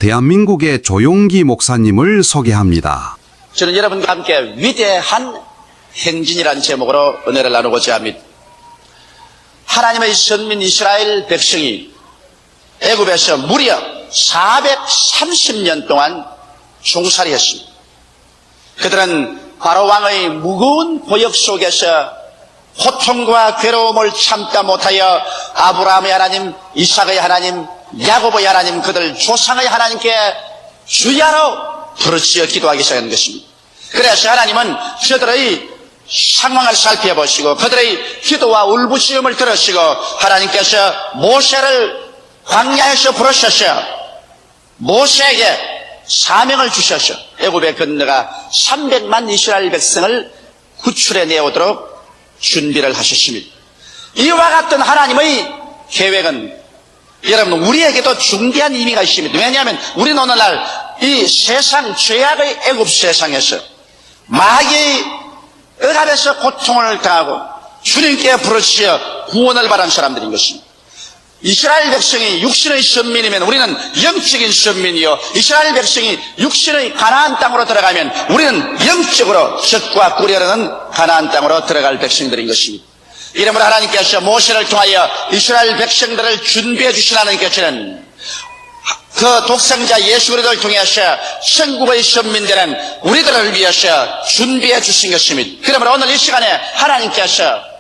대한민국의 조용기 목사님을 소개합니다. 저는 여러분과 함께 위대한 행진이라는 제목으로 은혜를 나누고자 합니다. 하나님의 선민 이스라엘 백성이 애굽에서 무려 430년 동안 종살이했습니다. 그들은 바로 왕의 무거운 보역 속에서 고통과 괴로움을 참다 못하여 아브라함의 하나님, 이삭의 하나님, 야곱의 하나님, 그들 조상의 하나님께 주야로 부르짖어 기도하기 시작한 것입니다. 그래서 하나님은 저들의 상황을 살펴보시고 그들의 기도와 울부짖음을 들으시고 하나님께서 모세를 광야에서 부르셔서 모세에게 사명을 주셔서 애굽에 건너가 300만 이스라엘 백성을 구출해 내오도록 준비를 하셨습니다. 이와 같은 하나님의 계획은 여러분 우리에게도 중대한 의미가 있습니다. 왜냐하면 우리는 오늘날 이 세상 죄악의 애굽 세상에서 마귀의 억압에서 고통을 당하고 주님께 부르짖어 구원을 받은 사람들인 것입니다. 이스라엘 백성이 육신의 선민이면 우리는 영적인 선민이요, 이스라엘 백성이 육신의 가나안 땅으로 들어가면 우리는 영적으로 젖과 꿀이 흐르는 가나안 땅으로 들어갈 백성들인 것입니다. 이러므로 하나님께서 모세를 통하여 이스라엘 백성들을 준비해 주신 하나님께서는 그 독생자 예수 그리스도를 통해서 천국의 선민들은 우리들을 위해서 준비해 주신 것입니다. 그러므로 오늘 이 시간에 하나님께서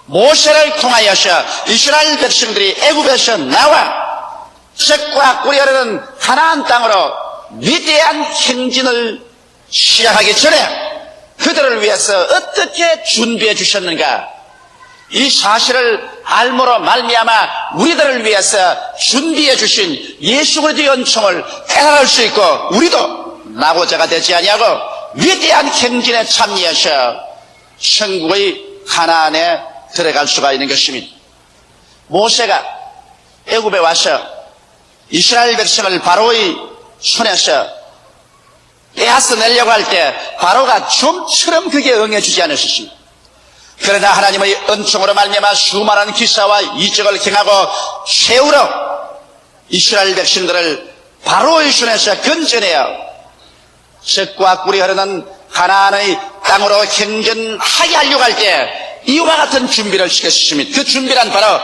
모세를 통하여서 이스라엘 백성들이 애굽에서 나와 젖과 꿀이 흐르는 가나안 땅으로 위대한 행진을 시작하기 전에 그들을 위해서 어떻게 준비해 주셨는가, 이 사실을 알므로 말미암아 우리들을 위해서 준비해 주신 예수 그리스도의 은총을 깨달을 수 있고 우리도 낙오자가 되지 아니하고 위대한 행진에 참여해서 천국의 가나안에 들어갈 수가 있는 것입니다. 모세가 애굽에 와서 이스라엘 백성을 바로의 손에서 빼앗아 내려고 할 때 바로가 좀처럼 그게 응해주지 않으셨습니다. 그러나 하나님의 은총으로 말미암아 수많은 기사와 이적을 행하고 최후로 이스라엘 백성들을 바로의 손에서 건져내어 젖과 꿀이 흐르는 가나안의 땅으로 행전하게 하려고 할 때 이와 같은 준비를 시켰습니다. 그 준비란 바로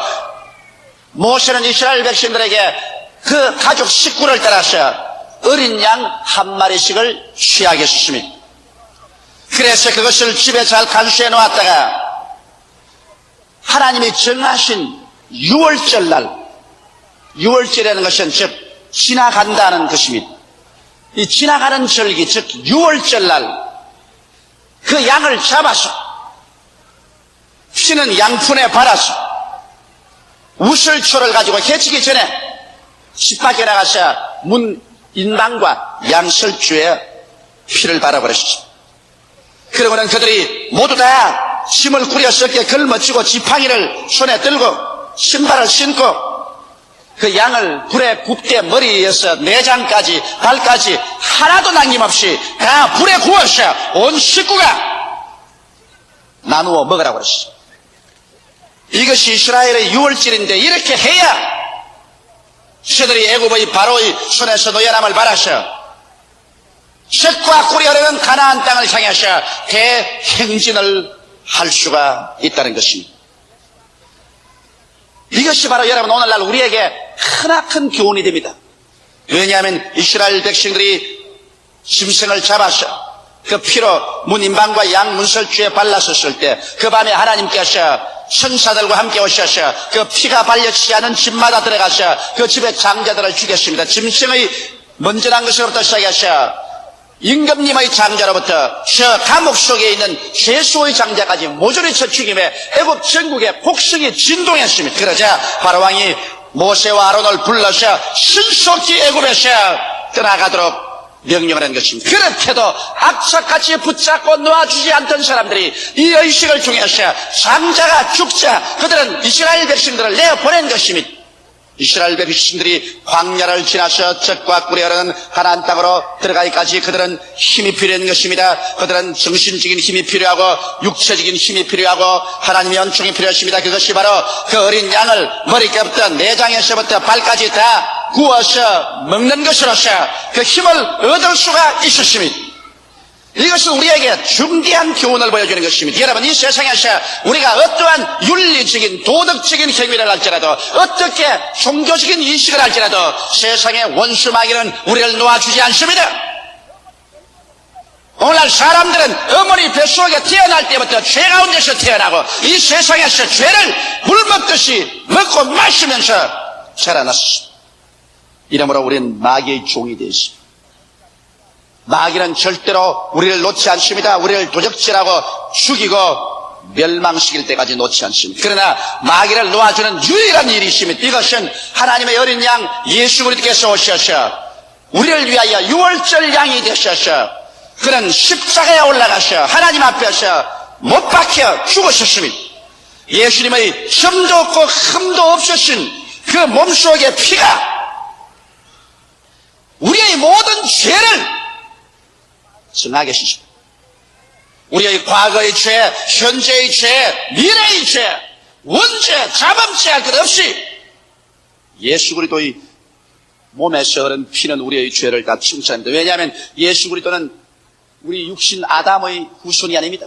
모세는 이스라엘 백성들에게 그 가족 식구를 따라서 어린 양 한 마리씩을 취하게 했습니다. 그래서 그것을 집에 잘 간수해 놓았다가 하나님이 정하신 6월절 날, 6월절이라는 것은 즉 지나간다는 것입니다. 이 지나가는 절기, 즉 6월절 날 그 양을 잡아서 피는 양푼에 발아서 우슬초를 가지고 해치기 전에 집 밖에 나가서 문 인방과 양설주에 피를 발아버렸습니다. 그러고는 그들이 모두 다 짐을 꾸려 썩게 걸머쥐고 지팡이를 손에 들고 신발을 신고 그 양을 불에 굽게 머리에서 내장까지 발까지 하나도 남김없이 다 불에 구워서 온 식구가 나누어 먹으라고 그랬어요. 이것이 이스라엘의 6월절인데 이렇게 해야 저들이 애굽의 바로의 손에서 노예남을 받아서 젖과 꿀이 흐르는 가나안 땅을 향해서 대행진을 할 수가 있다는 것입니다. 이것이 바로 여러분 오늘날 우리에게 크나큰 교훈이 됩니다. 왜냐하면 이스라엘 백성들이 짐승을 잡아서 그 피로 문 인방과 양 문설주에 발랐었을 때 그 밤에 하나님께서 천사들과 함께 오셔서 그 피가 발려지지 않은 집마다 들어가서 그 집의 장자들을 죽였습니다. 짐승의 먼저 난 것으로부터 시작해서 임금님의 장자로부터 저 감옥 속에 있는 죄수의 장자까지 모조리 쳐 죽임에 애굽 전국에 폭성이 진동했습니다. 그러자 바로왕이 모세와 아론을 불러서 신속히 애굽에서 떠나가도록 명령을 한 것입니다. 그렇게도 악착같이 붙잡고 놓아주지 않던 사람들이 이 의식을 통해서 장자가 죽자 그들은 이스라엘 백성들을 내어보낸 것입니다. 이스라엘 백성들이 광야를 지나서 적과 꿀이 흐르는 가나안 땅으로 들어가기까지 그들은 힘이 필요한 것입니다. 그들은 정신적인 힘이 필요하고 육체적인 힘이 필요하고 하나님의 은총이 필요했습니다. 그것이 바로 그 어린 양을 머리끝부터 내장에서부터 발까지 다 구워서 먹는 것으로서 그 힘을 얻을 수가 있었습니다. 이것은 우리에게 중대한 교훈을 보여주는 것입니다. 여러분, 이 세상에서 우리가 어떠한 윤리적인 도덕적인 행위를 할지라도 어떻게 종교적인 인식을 할지라도 세상의 원수 마귀는 우리를 놓아주지 않습니다. 오늘날 사람들은 어머니 뱃속에 태어날 때부터 죄 가운데서 태어나고 이 세상에서 죄를 물 먹듯이 먹고 마시면서 자라났습니다. 이러므로 우리는 마귀의 종이 되어 있습니다. 마귀는 절대로 우리를 놓지 않습니다. 우리를 도적질하고 죽이고 멸망시킬 때까지 놓지 않습니다. 그러나 마귀를 놓아주는 유일한 일이 있습니다. 이것은 하나님의 어린 양 예수 그리스도께서 오셔서 우리를 위하여 유월절 양이 되셔서 그는 십자가에 올라가서 하나님 앞에서 못 박혀 죽으셨습니다. 예수님의 점도 없고 흠도 없으신 그 몸속의 피가 우리의 모든 죄를 정하게 하십니다. 우리의 과거의 죄, 현재의 죄, 미래의 죄, 원죄, 자범죄 할 것 없이 예수 그리스도의 몸에서 흐른 피는 우리의 죄를 다 청산합니다. 왜냐하면 예수 그리스도는 우리 육신 아담의 후손이 아닙니다.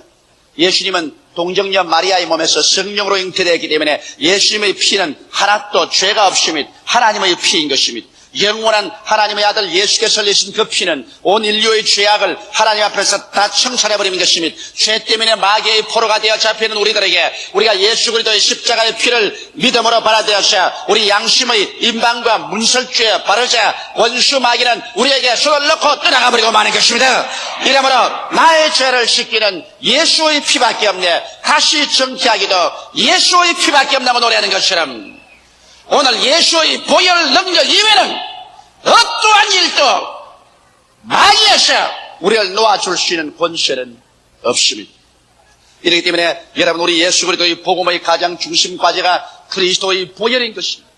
예수님은 동정녀 마리아의 몸에서 성령으로 잉태되었기 때문에 예수님의 피는 하나도 죄가 없습니다. 하나님의 피인 것입니다. 영원한 하나님의 아들 예수께서 흘리신 그 피는 온 인류의 죄악을 하나님 앞에서 다 청산해버리는 것입니다. 죄 때문에 마귀의 포로가 되어 잡히는 우리들에게 우리가 예수 그리스도의 십자가의 피를 믿음으로 받아들여서 우리 양심의 임방과 문설주에 바르자 원수 마귀는 우리에게 손을 넣고 떠나가버리고 마는 것입니다. 이러므로 나의 죄를 씻기는 예수의 피밖에 없네. 다시 정케하기도 예수의 피밖에 없다고 노래하는 것처럼 오늘 예수의 보혈 능력 이외에는 어떠한 일도 마귀에서 우리를 놓아줄 수 있는 권세는 없습니다. 이렇기 때문에 여러분 우리 예수 그리스도의 복음의 가장 중심 과제가 그리스도의 보혈인 것입니다.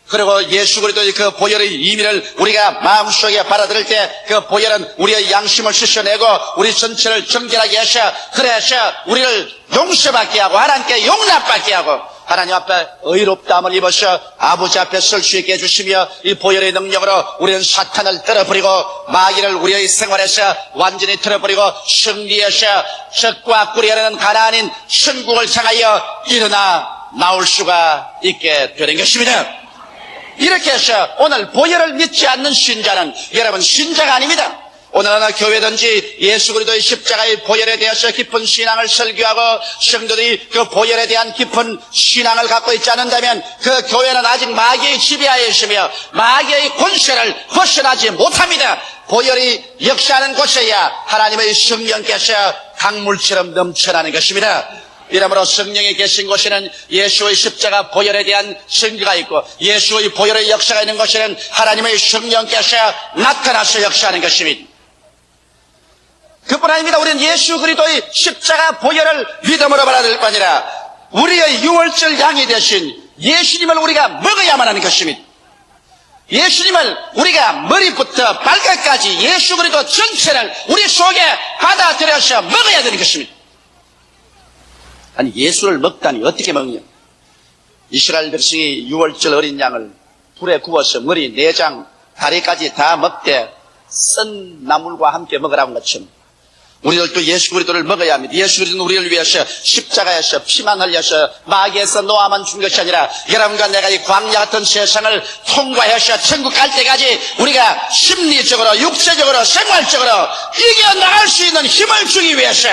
그리고 예수 그리스도의 그 보혈의 의미를 우리가 마음속에 받아들일 때 그 보혈은 우리의 양심을 씻어내고 우리 전체를 정결하게 해서 그래서 우리를 용서받게 하고 하나님께 용납받게 하고 하나님 앞에 의롭다함을 입어서 아버지 앞에 설 수 있게 해주시며 이 보혈의 능력으로 우리는 사탄을 떨어버리고 마귀를 우리의 생활에서 완전히 떨어버리고 승리해서 적과 꿀이 흐르는 가나안인 천국을 향하여 일어나 나올 수가 있게 되는 것입니다. 이렇게 해서 오늘 보혈을 믿지 않는 신자는 여러분 신자가 아닙니다. 오늘 어느 교회든지 예수 그리스도의 십자가의 보혈에 대해서 깊은 신앙을 설교하고 성도들이 그 보혈에 대한 깊은 신앙을 갖고 있지 않는다면 그 교회는 아직 마귀의 지배하에 있으며 마귀의 권세를 벗어나지 못합니다. 보혈이 역사하는 곳에야 하나님의 성령께서 강물처럼 넘쳐나는 것입니다. 이러므로 성령이 계신 곳에는 예수의 십자가 보혈에 대한 증거가 있고 예수의 보혈의 역사가 있는 곳에는 하나님의 성령께서 나타나서 역사하는 것입니다. 그뿐 아닙니다. 우리는 예수 그리스도의 십자가 보혈을 믿음으로 받아들일 뿐 아니라 우리의 유월절 양이 되신 예수님을 우리가 먹어야만 하는 것입니다. 예수님을 우리가 머리부터 발끝까지 예수 그리스도 전체를 우리 속에 받아들여서 먹어야 되는 것입니다. 아니 예수를 먹다니 어떻게 먹냐? 이스라엘 백성이 유월절 어린 양을 불에 구워서 머리, 내장, 다리까지 다 먹되 썬 나물과 함께 먹으라는 것처럼 우리들도 예수 그리스도를 먹어야 합니다. 예수 그리스도는 우리를 위해서 십자가에서 피만 흘려서 마귀에서 놓아만 준 것이 아니라 여러분과 내가 이 광야 같은 세상을 통과해서 천국 갈 때까지 우리가 심리적으로 육체적으로 생활적으로 이겨나갈 수 있는 힘을 주기 위해서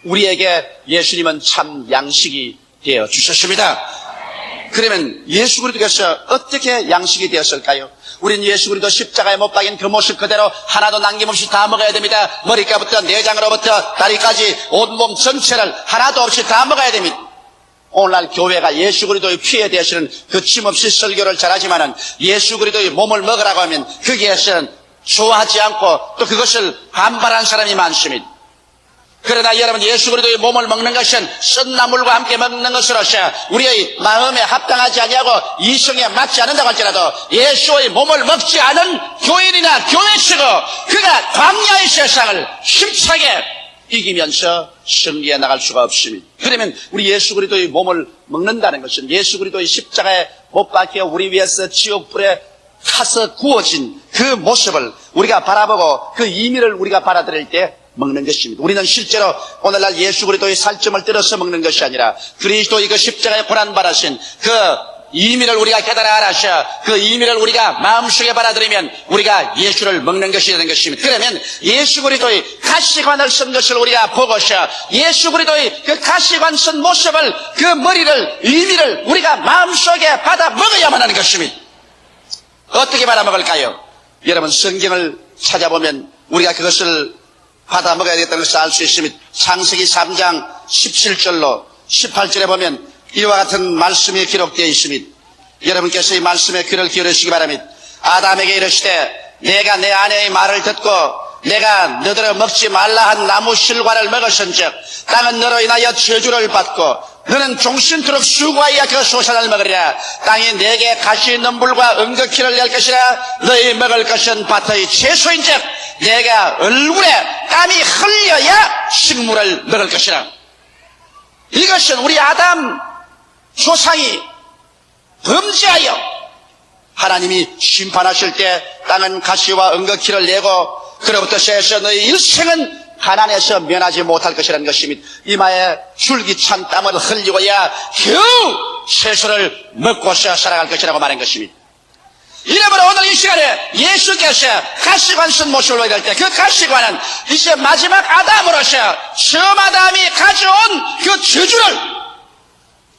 우리에게 예수님은 참 양식이 되어 주셨습니다. 그러면 예수 그리스도께서 어떻게 양식이 되었을까요? 우리는 예수 그리스도 십자가에 못 박인 그 모습 그대로 하나도 남김없이 다 먹어야 됩니다. 머리카락부터 내장으로부터 다리까지 온몸 전체를 하나도 없이 다 먹어야 됩니다. 오늘날 교회가 예수 그리스도의 피에 대해서는 거침없이 설교를 잘하지만은 예수 그리스도의 몸을 먹으라고 하면 거기에서는 좋아하지 않고 또 그것을 반발한 사람이 많습니다. 그러나 여러분, 예수 그리스도의 몸을 먹는 것은 쓴나물과 함께 먹는 것으로서 우리의 마음에 합당하지 아니하고 이성에 맞지 않는다고 할지라도 예수의 몸을 먹지 않은 교인이나 교회식으로 그가 광야의 세상을 힘차게 이기면서 승리해 나갈 수가 없습니다. 그러면 우리 예수 그리스도의 몸을 먹는다는 것은 예수 그리스도의 십자가에 못 박혀 우리 위해서 지옥불에 타서 구워진 그 모습을 우리가 바라보고 그 의미를 우리가 받아들일 때 먹는 것입니다. 우리는 실제로 오늘날 예수 그리스도의 살점을 들어서 먹는 것이 아니라 그리스도의 그 십자가에 고난받으신 그 의미를 우리가 깨달아 알아서 그 의미를 우리가 마음속에 받아들이면 우리가 예수를 먹는 것이 되는 것입니다. 그러면 예수 그리스도의 가시관을 쓴 것을 우리가 보고서 예수 그리스도의 그 가시관 쓴 모습을 그 머리를 의미를 우리가 마음속에 받아 먹어야만 하는 것입니다. 어떻게 받아 먹을까요? 여러분, 성경을 찾아보면 우리가 그것을 받아 먹어야 되겠다는 것을 알 수 있습니다. 창세기 3장 17절로 18절에 보면 이와 같은 말씀이 기록되어 있습니다. 여러분께서 이 말씀에 귀를 기울이시기 바랍니다. 아담에게 이르시되 내가 내 아내의 말을 듣고 내가 너더러 먹지 말라 한 나무 실과를 먹었은즉 땅은 너로 인하여 저주를 받고 너는 종신토록 수고하여 그 소산을 먹으리라. 땅이 내게 가시 있는 불과 은거키를 낼 것이라. 너희 먹을 것은 밭의 채소인즉 내가 얼굴에 땀이 흘려야 식물을 먹을 것이라. 이것은 우리 아담 조상이 범죄하여 하나님이 심판하실 때 땅은 가시와 은거키를 내고 그로부터 세서 너희 일생은 가난에서 면하지 못할 것이라는 것입니다. 이마에 줄기찬 땀을 흘리고야 겨우 채소를 먹고서 살아갈 것이라고 말한 것입니다. 이러므로 오늘 이 시간에 예수께서 가시관 쓴 모습을 보여줄 때 그 가시관은 이제 마지막 아담으로서 처음 아담이 가져온 그 저주를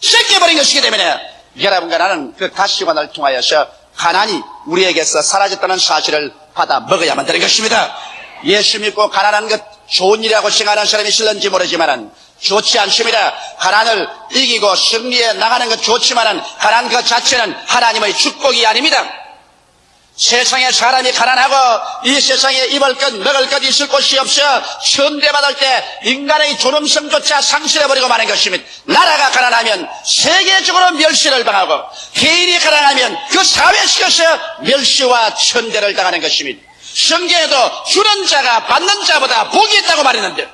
씻겨버린 것이기 때문에 여러분과 나는 그 가시관을 통하여서 가난이 우리에게서 사라졌다는 사실을 받아 먹어야만 되는 것입니다. 예수 믿고 가난한 것 좋은 일이라고 생각하는 사람이 있을는지 모르지만 좋지 않습니다. 가난을 이기고 승리해 나가는 것 좋지만 가난 그 자체는 하나님의 축복이 아닙니다. 세상에 사람이 가난하고 이 세상에 입을 것 먹을 것 있을 곳이 없어 천대받을 때 인간의 존엄성조차 상실해버리고 마는 것입니다. 나라가 가난하면 세계적으로 멸시를 당하고 개인이 가난하면 그 사회식에서 멸시와 천대를 당하는 것입니다. 성경에도 주는 자가 받는 자보다 복이 있다고 말했는데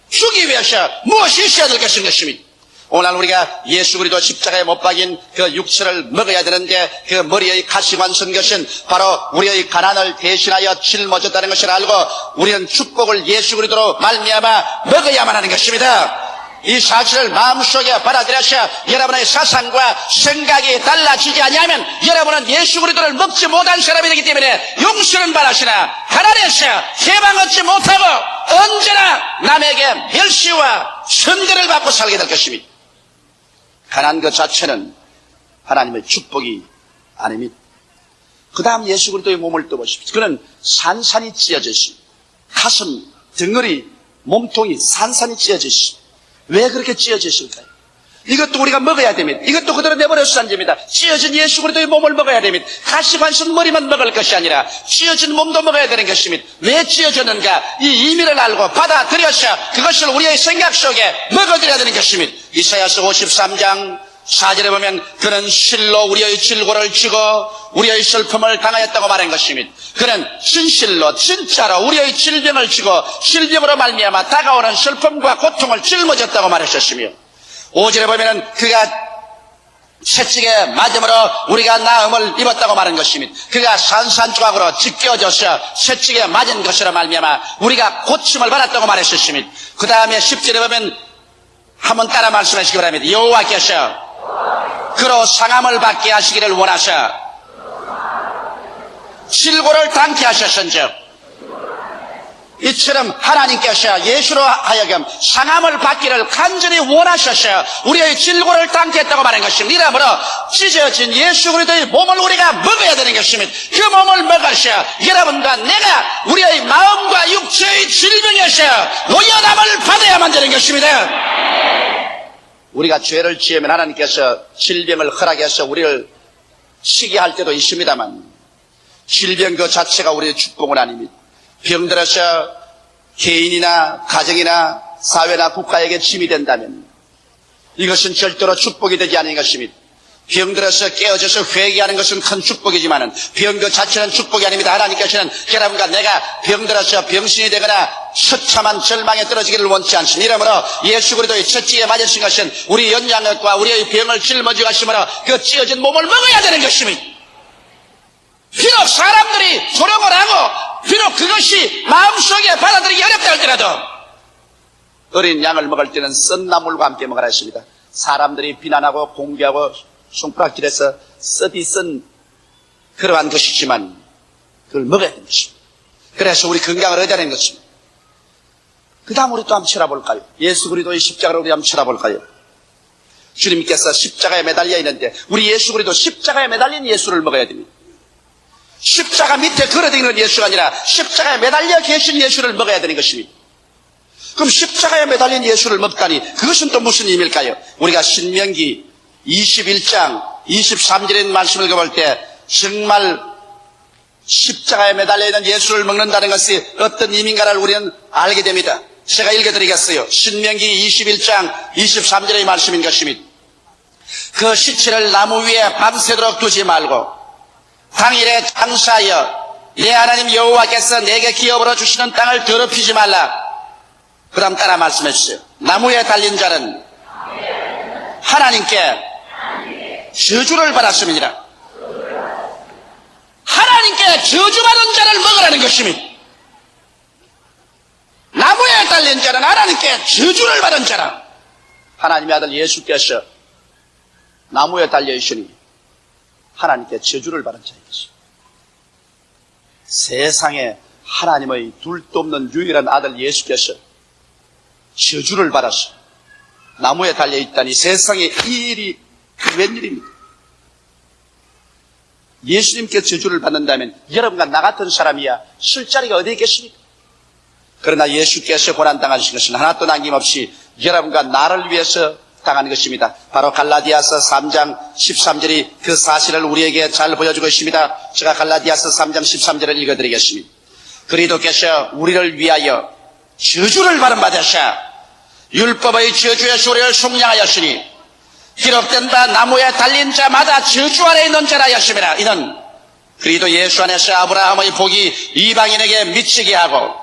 주기 위해서 무엇이 있어야 될 것입니다. 오늘 우리가 예수 그리스도 십자가에 못 박인 그 육체를 먹어야 되는데 그 머리의 가시관 쓴 것은 바로 우리의 가난을 대신하여 짊어졌다는 것을 알고 우리는 축복을 예수 그리스도로 말미암아 먹어야만 하는 것입니다. 이 사실을 마음속에 받아들여서 여러분의 사상과 생각이 달라지지 아니하면 여러분은 예수 그리스도를 먹지 못한 사람이 되기 때문에 용서는 바라시나 가난에서 해방 얻지 못하고 언제나 남에게 멸시와 천대를 받고 살게 될 것입니다. 가난 것 자체는 하나님의 축복이 아닙니다. 그 다음 예수 그리스도의 몸을 떠보십시오. 그는 산산이 찢어져 있습니다. 가슴, 덩어리, 몸통이 산산이 찢어져 있습니다. 왜 그렇게 찢어져 있을까요? 이것도 우리가 먹어야 됩니다. 이것도 그대로 내버려서 안 됩니다. 찢어진 예수 그리스도의 몸을 먹어야 됩니다. 가시관 쓴 머리만 먹을 것이 아니라 찢어진 몸도 먹어야 되는 것입니다. 왜 찢어졌는가? 이 의미를 알고 받아들여서 그것을 우리의 생각 속에 먹어들여야 되는 것입니다. 이사야서 53장 4절에 보면 그는 실로 우리의 질고를 지고 우리의 슬픔을 당하였다고 말한 것입니다. 그는 진실로 진짜로 우리의 질병을 지고 질병으로 말미암아 다가오는 슬픔과 고통을 짊어졌다고 말하셨으며 5절에 보면 그가 채찍에 맞음으로 우리가 나음을 입었다고 말한 것입니다. 그가 산산조각으로 찢겨져서 채찍에 맞은 것으로 말미암아 우리가 고침을 받았다고 말했었습니다. 그 다음에 10절에 보면 한번 따라 말씀하시기 바랍니다. 여호와께서 그로 상함을 받게 하시기를 원하셔 질고를 당케 하셨은즉 이처럼 하나님께서 예수로 하여금 상함을 받기를 간절히 원하셔서 우리의 질고를 당케 했다고 말한 것입니다. 이러므로 찢어진 예수 그리스도의 몸을 우리가 먹어야 되는 것입니다. 그 몸을 먹어서 여러분과 내가 우리의 마음과 육체의 질병에서 노연함을 받아야만 되는 것입니다. 우리가 죄를 지으면 하나님께서 질병을 허락해서 우리를 치게 할 때도 있습니다만 질병 그 자체가 우리의 축복은 아닙니다. 병들어서 개인이나 가정이나 사회나 국가에게 짐이 된다면 이것은 절대로 축복이 되지 않은 것입니다. 병들어서 깨어져서 회개하는 것은 큰 축복이지만은 병 그 자체는 축복이 아닙니다. 하나님께서는 여러분과 내가 병들어서 병신이 되거나 처참한 절망에 떨어지기를 원치 않습니다. 이러므로 예수 그리스도의 첫째에 맞으신 것은 우리 연약과 우리의 병을 짊어지고 가심으로 그 찢어진 몸을 먹어야 되는 것입니다. 비록 사람들이 조롱을 하고 비록 그것이 마음속에 받아들이기 어렵다 할지라도 어린 양을 먹을 때는 썬 나물과 함께 먹으라 했습니다. 사람들이 비난하고 공개하고 손가락질해서 썩이 쓴 그러한 것이지만 그걸 먹어야 되는 것입니다. 그래서 우리 건강을 얻어야 되는 것입니다. 그 다음 우리 또 한번 쳐다볼까요? 예수 그리스도의 십자가로 우리 한번 쳐다볼까요? 주님께서 십자가에 매달려 있는데 우리 예수 그리스도 십자가에 매달린 예수를 먹어야 됩니다. 십자가 밑에 걸어다니는 예수가 아니라 십자가에 매달려 계신 예수를 먹어야 되는 것입니다. 그럼 십자가에 매달린 예수를 먹다니 그것은 또 무슨 의미일까요? 우리가 신명기 21장 23절에 있는 말씀을 읽어볼 때 정말 십자가에 매달려 있는 예수를 먹는다는 것이 어떤 의미인가를 우리는 알게 됩니다. 제가 읽어드리겠어요. 신명기 21장 23절의 말씀인 것입니다. 그 시체를 나무 위에 밤새도록 두지 말고 당일에 장사하여 내 하나님 여호와께서 내게 기업으로 주시는 땅을 더럽히지 말라. 그 다음 따라 말씀해 주세요. 나무에 달린 자는 하나님께 저주를 받았습니다. 하나님께 저주받은 자를 먹으라는 것입니다. 나무에 달린 자는 하나님께 저주를 받은 자라. 하나님의 아들 예수께서 나무에 달려 있으니 하나님께 저주를 받은 자인 것입니다. 세상에 하나님의 둘도 없는 유일한 아들 예수께서 저주를 받아서 나무에 달려 있다니 세상에 이 일이 웬일입니까? 예수님께 저주를 받는다면 여러분과 나 같은 사람이야 쓸 자리가 어디에 있겠습니까? 그러나 예수께서 고난당하신 것은 하나도 남김없이 여러분과 나를 위해서 당한 것입니다. 바로 갈라디아서 3장 13절이 그 사실을 우리에게 잘 보여주고 있습니다. 제가 갈라디아서 3장 13절을 읽어드리겠습니다. 그리스도께서 우리를 위하여 저주를 받은 바 되사 율법의 저주에서 우리를 속량하였으니 기록된 바 나무에 달린 자마다 저주 아래 있는 자라 하였습니다. 이는 그리스도 예수 안에서 아브라함의 복이 이방인에게 미치게 하고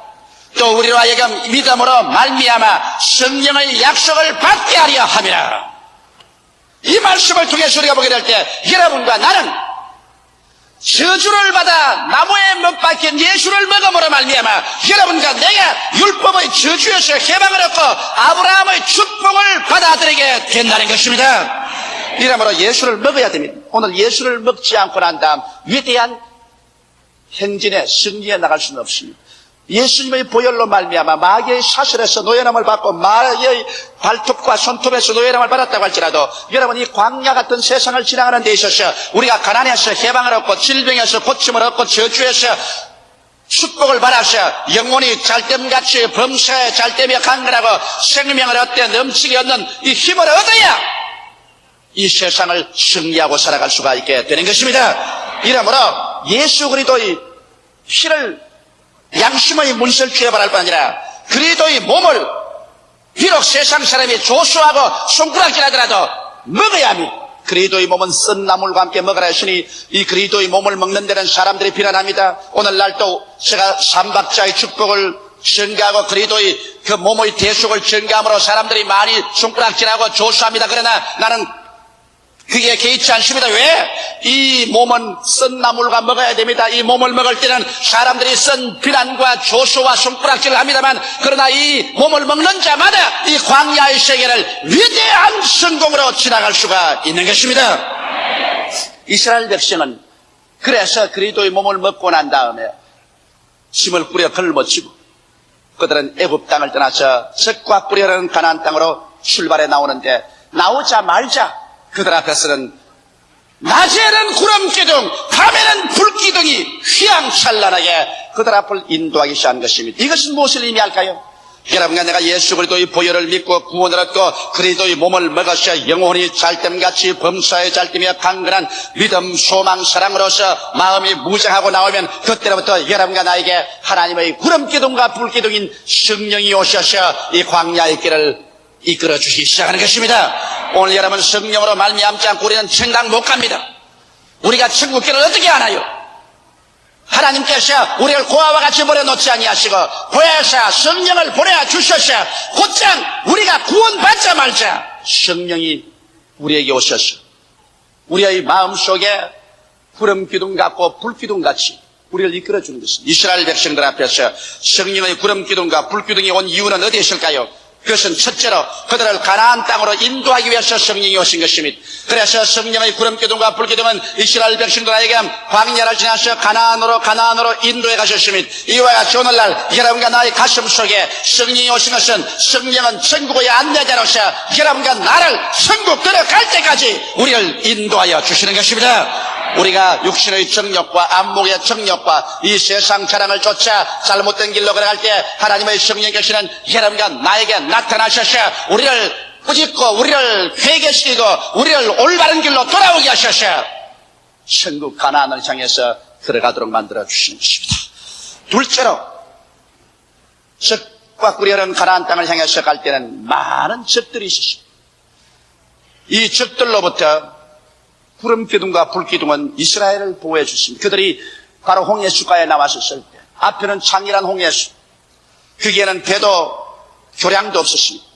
또 우리로 하여금 믿음으로 말미암아 성령의 약속을 받게 하려 함이라. 이 말씀을 통해서 우리가 보게 될 때 여러분과 나는 저주를 받아 나무에 못 박힌 예수를 먹음으로 말미암아 여러분과 내가 율법의 저주에서 해방을 얻고 아브라함의 축복을 받아들이게 된다는 것입니다. 이러므로 예수를 먹어야 됩니다. 오늘 예수를 먹지 않고 난 다음 위대한 행진의 승리에 나갈 수는 없습니다. 예수님의 보혈로 말미암아 마귀의 사슬에서 노예남을 받고 마귀의 발톱과 손톱에서 노예남을 받았다고 할지라도 여러분 이 광야 같은 세상을 지나가는 데 있어서 우리가 가난에서 해방을 얻고 질병에서 고침을 얻고 저주에서 축복을 받아서 영혼이 잘됨같이 범사에 잘되며 강건하고 생명을 얻되 넘치게 얻는 이 힘을 얻어야 이 세상을 승리하고 살아갈 수가 있게 되는 것입니다. 이러므로 예수 그리스도의 피를 양심의 문서를 취해바랄 뿐 아니라 그리스도의 몸을 비록 세상 사람이 조수하고 손가락질하더라도 먹어야 합니다. 그리스도의 몸은 썬 나물과 함께 먹으라 했으니 이 그리스도의 몸을 먹는 데는 사람들이 비난합니다. 오늘날도 제가 삼박자의 축복을 전가하고 그리스도의 그 몸의 대속을 전가함으로 사람들이 많이 손가락질하고 조수합니다. 그러나 나는 그게 개의치 않습니다. 왜? 이 몸은 썬 나물과 먹어야 됩니다. 이 몸을 먹을 때는 사람들이 썬 비난과 조소와 손가락질을 합니다만 그러나 이 몸을 먹는 자마다 이 광야의 세계를 위대한 성공으로 지나갈 수가 있는 것입니다. 이스라엘 백성은 그래서 그리스도의 몸을 먹고 난 다음에 짐을 뿌려 걸머치고 그들은 애굽 땅을 떠나서 적과 뿌려라는 가나안 땅으로 출발해 나오는데 나오자마자 그들 앞에서는 낮에는 구름기둥, 밤에는 불기둥이 휘황찬란하게 그들 앞을 인도하기 시작한 것입니다. 이것은 무엇을 의미할까요? 여러분과 내가 예수 그리스도의 보혈을 믿고 구원을 얻고 그리스도의 몸을 먹으셔 영혼이 잘됨같이 범사에 잘되며 강건한 믿음, 소망, 사랑으로서 마음이 무장하고 나오면 그때로부터 여러분과 나에게 하나님의 구름기둥과 불기둥인 성령이 오셔서 이 광야의 길을 이끌어 주시기 시작하는 것입니다. 오늘 여러분 성령으로 말미암지 않고 우리는 천당 못 갑니다. 우리가 천국길을 어떻게 하나요? 하나님께서 우리를 고아와 같이 버려놓지 아니하시고 보혜사 성령을 보내주셔서 곧장 우리가 구원받자 말자 성령이 우리에게 오셔서 우리의 마음속에 구름기둥 같고 불기둥같이 우리를 이끌어주는 것입니다. 이스라엘 백성들 앞에서 성령의 구름기둥과 불기둥이 온 이유는 어디에 있을까요? 그것은 첫째로 그들을 가나안 땅으로 인도하기 위해서 성령이 오신 것입니다. 그래서 성령의 구름기둥과 불기둥은 이스라엘 백성들에게 광야를 지나서 가나안으로 인도해 가셨습니다. 이와 같이 오늘날 여러분과 나의 가슴 속에 성령이 오신 것은 성령은 천국의 안내자로서 여러분과 나를 천국 들어갈 때까지 우리를 인도하여 주시는 것입니다. 우리가 육신의 정욕과 안목의 정욕과 이 세상 자랑을 쫓아 잘못된 길로 걸어갈 때 하나님의 성령께서는 여러분과 나에게 나타나셔서 우리를 꾸짖고 우리를 회개시키고 우리를 올바른 길로 돌아오게 하셔서 천국 가나안을 향해서 들어가도록 만들어 주시는 것입니다. 둘째로 적과 꿀이 가나안 땅을 향해서 갈 때는 많은 적들이 있었습니다. 이 적들로부터 구름기둥과 불기둥은 이스라엘을 보호해 주십니다. 그들이 바로 홍해수가에 나왔었을 때 앞에는 창일한 홍해수, 거기에는 배도 교량도 없었습니다.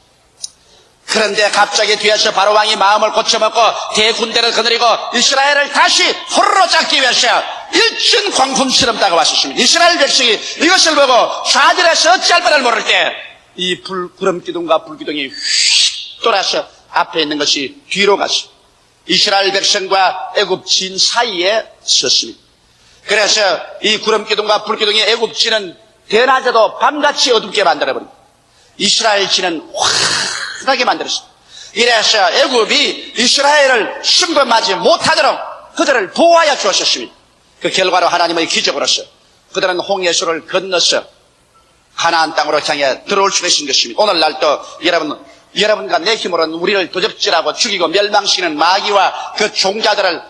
그런데 갑자기 뒤에서 바로왕이 마음을 고쳐먹고 대군대를 거느리고 이스라엘을 다시 포로로 잡기 위해서 일진 광풍처럼 다가왔었습니다. 이스라엘 백성이 이것을 보고 좌절해서 어찌할 바를 모를 때 이 구름기둥과 불기둥이 휙 돌아서 앞에 있는 것이 뒤로 갔습니다. 이스라엘 백성과 애굽진 사이에 섰습니다. 그래서 이 구름기둥과 불기둥이 애굽진은 대낮에도 밤같이 어둡게 만들어버립니다. 이스라엘 진은 환하게 만들었습니다. 이래서 애굽이 이스라엘을 침범하지 못하도록 그들을 보호하여 주었습니다. 그 결과로 하나님의 기적으로서 그들은 홍해수를 건너서 가나안 땅으로 향해 들어올 수가 있는 것입니다. 오늘날도 여러분과 내 힘으로는 우리를 도적질하고 죽이고 멸망시키는 마귀와 그 종자들을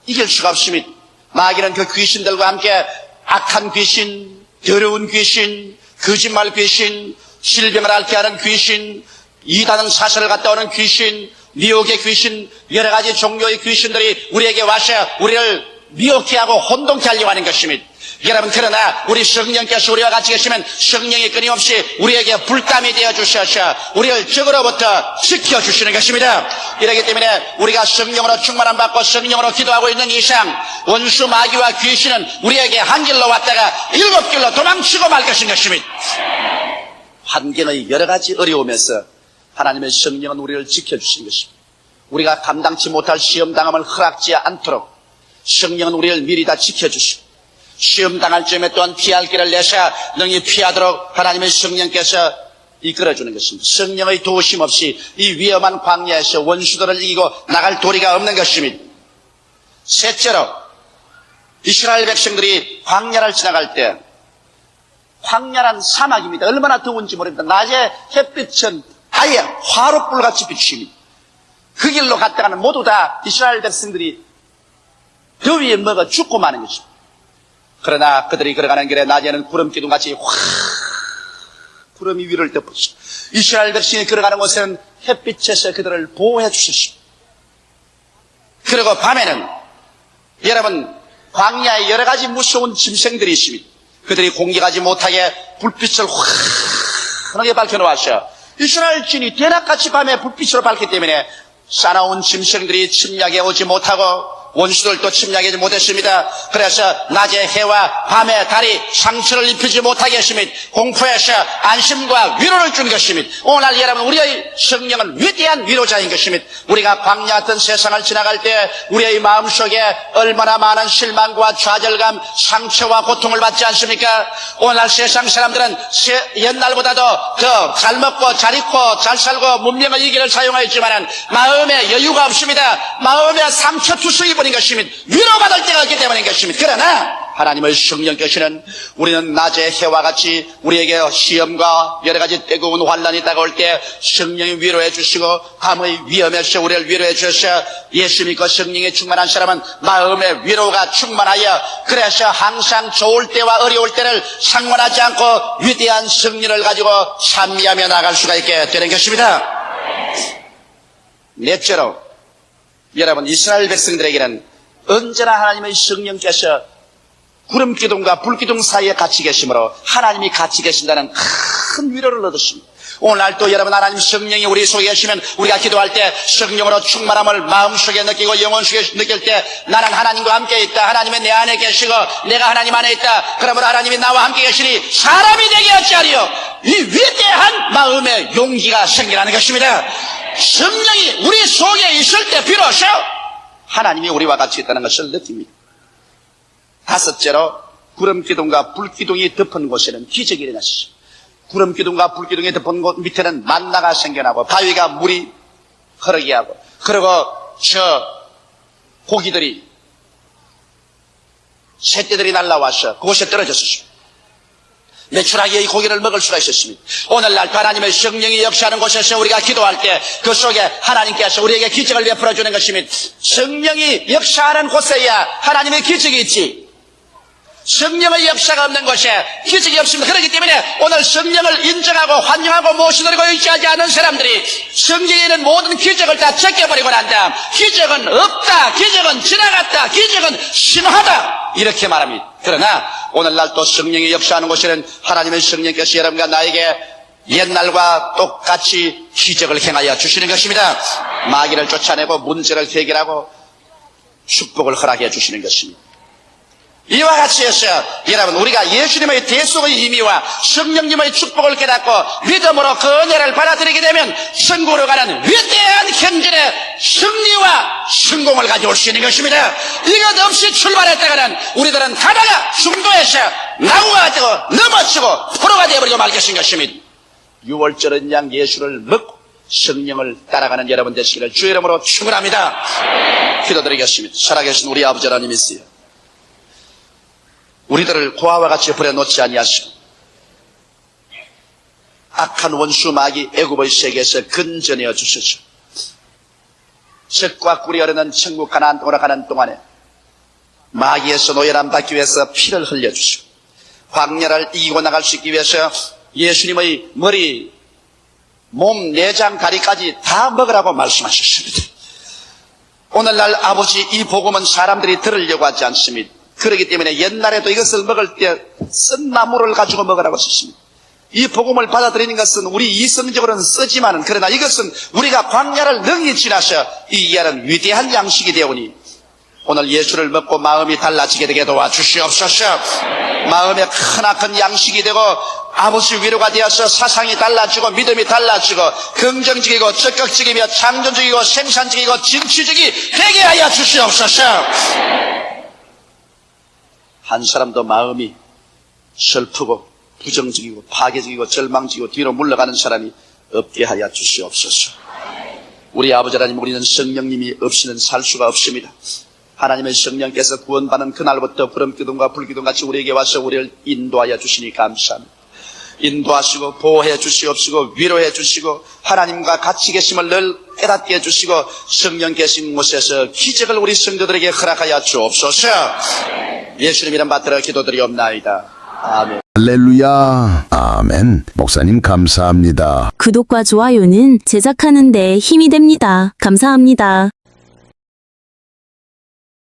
이길 수가 없습니다. 마귀는 그 귀신들과 함께 악한 귀신, 더러운 귀신, 거짓말 귀신, 질병을 앓게 하는 귀신, 이단은 사슬을 갖다 오는 귀신, 미혹의 귀신, 여러 가지 종류의 귀신들이 우리에게 와서 우리를 미혹해 하고 혼동케 하려고 하는 것입니다. 여러분, 그러나 우리 성령께서 우리와 같이 계시면 성령이 끊임없이 우리에게 불담이 되어 주셔서 우리를 적으로부터 지켜주시는 것입니다. 이렇기 때문에 우리가 성령으로 충만함 받고 성령으로 기도하고 있는 이상 원수 마귀와 귀신은 우리에게 한 길로 왔다가 7길로 도망치고 말 것입니다. 환경의 여러 가지 어려움에서 하나님의 성령은 우리를 지켜주시는 것입니다. 우리가 감당치 못할 시험당함을 허락지 않도록 성령은 우리를 미리 다 지켜주시고 시험 당할 점에 또한 피할 길을 내셔 능히 피하도록 하나님의 성령께서 이끌어주는 것입니다. 성령의 도우심 없이 이 위험한 광야에서 원수들을 이기고 나갈 도리가 없는 것입니다. 셋째로 이스라엘 백성들이 광야를 지나갈 때 광야란 사막입니다. 얼마나 더운지 모릅니다. 낮에 햇빛은 아예 화롯불같이 비춥니다. 그 길로 갔다가는 모두 다 이스라엘 백성들이 더위에 먹어 죽고 마는 것입니다. 그러나 그들이 걸어가는 길에 낮에는 구름기둥같이 구름이 위를 덮었습니다. 이스라엘 백성이 걸어가는 곳에는 햇빛에서 그들을 보호해 주셨습니다. 그리고 밤에는 여러분 광야에 여러 가지 무서운 짐승들이 있습니다. 그들이 공격하지 못하게 불빛을 환하게 밝혀놓았어요. 이스라엘 진이 대낮같이 밤에 불빛으로 밝기 때문에 싸나운 짐승들이 침략해 오지 못하고 원수들도 침략하지 못했습니다. 그래서 낮에 해와 밤에 달이 상처를 입히지 못하게 했습니다. 공포에서 안심과 위로를 준 것입니다. 오늘 여러분 우리의 성령은 위대한 위로자인 것입니다. 우리가 광야 같은 세상을 지나갈 때 우리의 마음속에 얼마나 많은 실망과 좌절감, 상처와 고통을 받지 않습니까? 오늘 세상 사람들은 옛날보다도 더 잘 먹고 잘 입고 잘 살고 문명의 이기를 사용하였지만 마음에 여유가 없습니다. 마음에 상처 투성이 버린 것입니다. 위로받을 때가 없기 때문인 것입니다. 그러나 하나님의 성령께서는 우리는 낮에 해와 같이 우리에게 시험과 여러 가지 뜨거운 환란이 다가올 때 성령이 위로해 주시고 밤의 위험에서 우리를 위로해 주셔서 예수 믿고 성령에 충만한 사람은 마음의 위로가 충만하여 그래서 항상 좋을 때와 어려울 때를 상관하지 않고 위대한 승리를 가지고 참여하며 나갈 수가 있게 되는 것입니다. 넷째로 여러분 이스라엘 백성들에게는 언제나 하나님의 성령께서 구름 기둥과 불 기둥 사이에 같이 계심으로 하나님이 같이 계신다는 큰 위로를 얻으십니다. 오늘 또 여러분 하나님 성령이 우리 속에 계시면 우리가 기도할 때 성령으로 충만함을 마음속에 느끼고 영혼 속에 느낄 때 나는 하나님과 함께 있다. 하나님은 내 안에 계시고 내가 하나님 안에 있다. 그러므로 하나님이 나와 함께 계시니 사람이 되게 하시리요. 이 위대한 마음의 용기가 생기라는 것입니다. 성령이 우리 속에 있을 때 비로소 하나님이 우리와 같이 있다는 것을 느낍니다. 다섯째로 구름 기둥과 불 기둥이 덮은 곳에는 기적이 일어났습니다. 구름 기둥과 불 기둥이 덮은 곳 밑에는 만나가 생겨나고 바위가 물이 흐르게 하고 그리고 저 고기들이 새떼들이 날라와서 그곳에 떨어졌습니다. 매출하게 이 고기를 먹을 수가 있었습니다. 오늘날 하나님의 성령이 역사하는 곳에서 우리가 기도할 때 그 속에 하나님께서 우리에게 기적을 베풀어 주는 것입니다. 성령이 역사하는 곳에야 하나님의 기적이 있지 성령의 역사가 없는 곳에 기적이 없습니다. 그렇기 때문에 오늘 성령을 인정하고 환영하고 모시도록 의지하지 않은 사람들이 성경에 있는 모든 기적을 다 제껴버리고 난 다음 기적은 없다, 기적은 지나갔다, 기적은 신화다 이렇게 말합니다. 그러나 오늘날 또 성령이 역사하는 곳에는 하나님의 성령께서 여러분과 나에게 옛날과 똑같이 기적을 행하여 주시는 것입니다. 마귀를 쫓아내고 문제를 해결하고 축복을 허락해 주시는 것입니다. 이와 같이 해서 여러분 우리가 예수님의 대속의 의미와 성령님의 축복을 깨닫고 믿음으로 그 은혜를 받아들이게 되면 천국으로 가는 위대한 경전의 승리와 성공을 가져올 수 있는 것입니다. 이것 없이 출발했다가는 우리들은 가다가 중도에서 나무가 되고 넘어지고 포로가 되어버리고 말 것입니다. 유월절은 양 예수를 먹고 성령을 따라가는 여러분 되시기를 주의 이름으로 축원합니다. 기도드리겠습니다. 살아계신 우리 아버지 하나님 있어요. 우리들을 고아와 같이 버려놓지 아니하시고 악한 원수 마귀 애굽의 세계에서 건져내어 주셔서 젖과 꿀이 흐르는 천국 가나안 땅으로 가는 동안에 마귀에서 노예람 받기 위해서 피를 흘려주시고 광야를 이기고 나갈 수 있기 위해서 예수님의 머리, 몸, 내장, 다리까지 다 먹으라고 말씀하셨습니다. 오늘날 아버지 이 복음은 사람들이 들으려고 하지 않습니다. 그렇기 때문에 옛날에도 이것을 먹을 때 쓴 나무를 가지고 먹으라고 했습니다. 이 복음을 받아들이는 것은 우리 이성적으로는 쓰지만은 그러나 이것은 우리가 광야를 능히 지나서 이해하는 위대한 양식이 되오니 오늘 예수를 먹고 마음이 달라지게 되게 도와주시옵소서. 마음에 크나큰 양식이 되고 아버지 위로가 되어서 사상이 달라지고 믿음이 달라지고 긍정적이고 적극적이며 창조적이고 생산적이고 진취적이 되게 하여 주시옵소서. 한 사람도 마음이 슬프고 부정적이고 파괴적이고 절망적이고 뒤로 물러가는 사람이 없게 하여 주시옵소서. 우리 아버지 하나님, 우리는 성령님이 없이는 살 수가 없습니다. 하나님의 성령께서 구원받는 그날부터 구름기둥과 불기둥 같이 우리에게 와서 우리를 인도하여 주시니 감사합니다. 인도하시고 보호해 주시옵시고 위로해 주시고 하나님과 같이 계심을 늘 깨닫게 해주시고 성령 계신 곳에서 기적을 우리 성도들에게 허락하여 주옵소서. 예수님 이름 받들어 기도드리옵나이다. 아멘. 할렐루야. 아멘. 목사님 감사합니다. 구독과 좋아요는 제작하는 데 힘이 됩니다. 감사합니다.